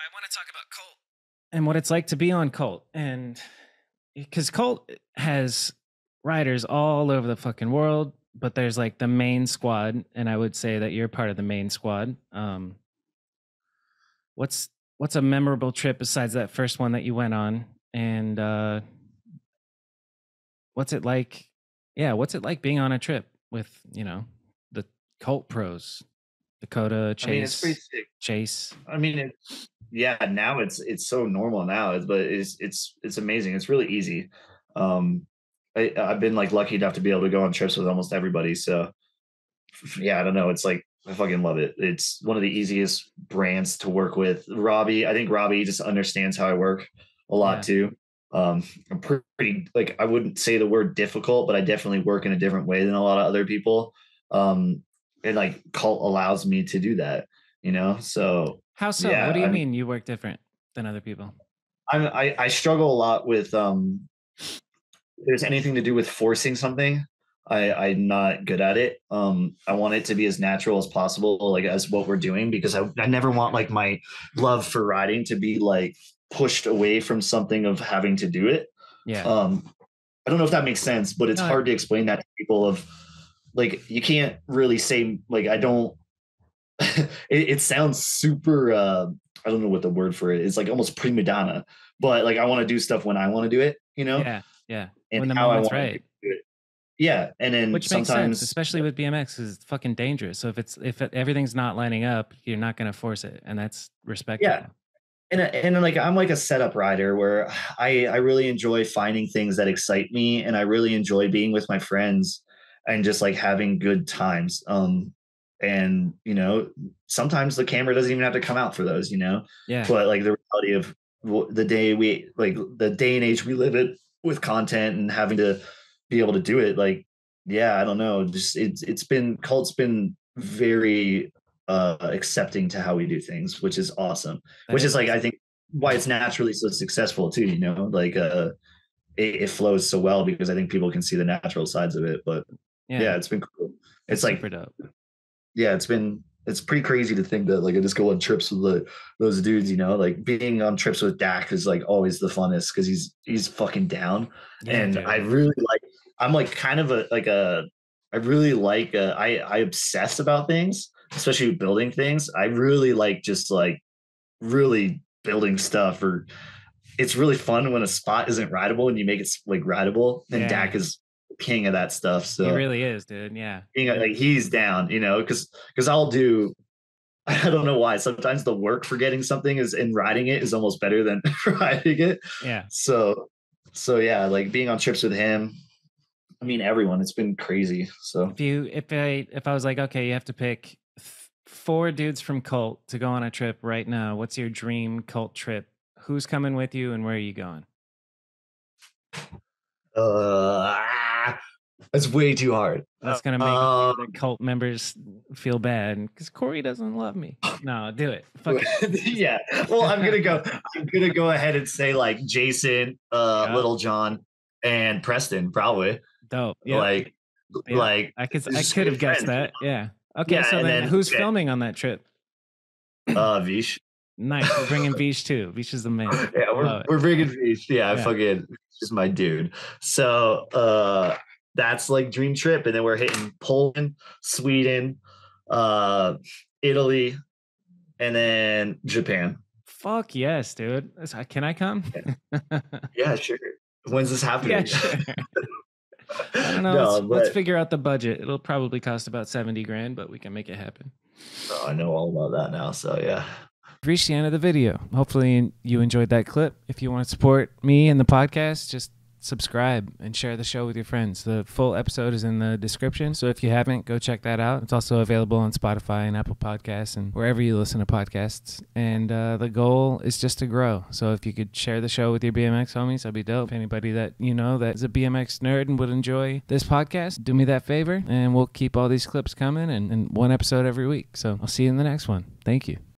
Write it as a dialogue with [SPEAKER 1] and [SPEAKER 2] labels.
[SPEAKER 1] I want to talk about Colt and what it's like to be on Colt. And because Colt has riders all over the fucking world, but there's like the main squad, and I would say that you're part of the main squad. What's what's a memorable trip besides that first one that you went on? And what's it like? Yeah, what's it like being on a trip with, the Colt pros? Dakota,
[SPEAKER 2] I mean, it's pretty
[SPEAKER 1] Chase,
[SPEAKER 2] sick.
[SPEAKER 1] Chase.
[SPEAKER 2] I mean, yeah, now it's so normal now, but it's amazing. It's really easy. Um, I've been like lucky enough to be able to go on trips with almost everybody. So yeah, I don't know. It's like I fucking love it. It's one of the easiest brands to work with. Robbie, I think Robbie just understands how I work a lot
[SPEAKER 1] Yeah.
[SPEAKER 2] too. I'm pretty like I wouldn't say the word difficult, but I definitely work in a different way than a lot of other people. Um, and like Cult allows me to do that, So
[SPEAKER 1] How so? What
[SPEAKER 2] yeah,
[SPEAKER 1] do you
[SPEAKER 2] I mean,
[SPEAKER 1] mean you work different than other people?
[SPEAKER 2] I struggle a lot with if there's anything to do with forcing something. I'm not good at it. I want it to be as natural as possible, like as what we're doing, because I never want like my love for riding to be like pushed away from something of having to do it.
[SPEAKER 1] Yeah.
[SPEAKER 2] I don't know if that makes sense, but it's
[SPEAKER 1] No,
[SPEAKER 2] hard to explain that to people of like you can't really say like I don't it sounds super I don't know what the word for it is, like almost prima donna, but like I want to do stuff when I want to do it,
[SPEAKER 1] yeah, yeah.
[SPEAKER 2] and
[SPEAKER 1] When the
[SPEAKER 2] how I
[SPEAKER 1] moment's
[SPEAKER 2] want to do
[SPEAKER 1] right.
[SPEAKER 2] it. Yeah. And then
[SPEAKER 1] Which makes sense,
[SPEAKER 2] sometimes
[SPEAKER 1] especially with BMX, because it's fucking dangerous. So everything's not lining up, you're not going to force it, and that's
[SPEAKER 2] yeah.
[SPEAKER 1] respectable.
[SPEAKER 2] And like I'm like a setup rider where I really enjoy finding things that excite me, and I really enjoy being with my friends and just like having good times. And sometimes the camera doesn't even have to come out for those,
[SPEAKER 1] Yeah,
[SPEAKER 2] but like the reality of the day and age we live in with content and having to be able to do it, like, yeah, I don't know, just Cult's been very accepting to how we do things, which is awesome.
[SPEAKER 1] that
[SPEAKER 2] Which
[SPEAKER 1] is
[SPEAKER 2] is like I
[SPEAKER 1] awesome.
[SPEAKER 2] think why it's naturally so successful too. Like it flows so well because I think people can see the natural sides of it. But
[SPEAKER 1] Yeah,
[SPEAKER 2] yeah, it's been cool.
[SPEAKER 1] that's
[SPEAKER 2] It's like
[SPEAKER 1] super dope.
[SPEAKER 2] yeah, it's pretty crazy to think that like I just go on trips with those dudes. Like being on trips with Dak is like always the funnest because he's fucking down,
[SPEAKER 1] Yeah,
[SPEAKER 2] and I
[SPEAKER 1] dude.
[SPEAKER 2] really like. I'm like kind of I really like I obsess about things, especially building things. I really like just like really building stuff, or it's really fun when a spot isn't rideable and you make it like rideable, and
[SPEAKER 1] Yeah,
[SPEAKER 2] Dak is king of that stuff.
[SPEAKER 1] he
[SPEAKER 2] So
[SPEAKER 1] really is, dude. Yeah.
[SPEAKER 2] being like he's down, because I'll do I don't know why. Sometimes the work for getting something is in riding it is almost better than riding it.
[SPEAKER 1] Yeah.
[SPEAKER 2] So yeah, like being on trips with him. I mean, everyone. It's been crazy. So
[SPEAKER 1] If I was like, okay, you have to pick four dudes from Cult to go on a trip right now, what's your dream Cult trip? Who's coming with you, and where are you going?
[SPEAKER 2] uh, that's way too hard.
[SPEAKER 1] That's gonna make the other Cult members feel bad because Corey doesn't love me. No, do it. Fuck
[SPEAKER 2] yeah. Well, I'm gonna go ahead and say like Jason,
[SPEAKER 1] Yeah.
[SPEAKER 2] Little John, and Preston, probably.
[SPEAKER 1] Dope. Yep.
[SPEAKER 2] Like
[SPEAKER 1] Yep.
[SPEAKER 2] like
[SPEAKER 1] I
[SPEAKER 2] just
[SPEAKER 1] could have
[SPEAKER 2] good
[SPEAKER 1] guessed
[SPEAKER 2] friends.
[SPEAKER 1] that. Yeah. Okay.
[SPEAKER 2] Yeah,
[SPEAKER 1] So
[SPEAKER 2] and
[SPEAKER 1] then,
[SPEAKER 2] then
[SPEAKER 1] who's
[SPEAKER 2] okay,
[SPEAKER 1] filming on that trip?
[SPEAKER 2] Vish.
[SPEAKER 1] Nice. We're bringing Vish too. Vish is the man.
[SPEAKER 2] Yeah,
[SPEAKER 1] Love it.
[SPEAKER 2] we're bringing Vish. Yeah, I
[SPEAKER 1] Yeah.
[SPEAKER 2] fucking is my dude. So that's like dream trip, and then we're hitting Poland, Sweden, uh Italy, and then Japan.
[SPEAKER 1] Fuck yes, dude. Can I come?
[SPEAKER 2] Yeah, yeah, sure. When's this
[SPEAKER 1] Yeah,
[SPEAKER 2] happening?
[SPEAKER 1] sure. I don't know.
[SPEAKER 2] No,
[SPEAKER 1] Let's
[SPEAKER 2] but
[SPEAKER 1] figure out the budget. It'll probably cost about 70 grand, but we can make it happen.
[SPEAKER 2] oh, I know all about that now. So yeah.
[SPEAKER 1] We've reached the end of the video. Hopefully you enjoyed that clip. If you want to support me and the podcast, just subscribe and share the show with your friends. The full episode is in the description, so if you haven't, go check that out. It's also available on Spotify and Apple Podcasts and wherever you listen to podcasts. And the goal is just to grow. So if you could share the show with your BMX homies, that'd be dope. If anybody that you know that is a BMX nerd and would enjoy this podcast, do me that favor, and we'll keep all these clips coming and one episode every week. So I'll see you in the next one. Thank you.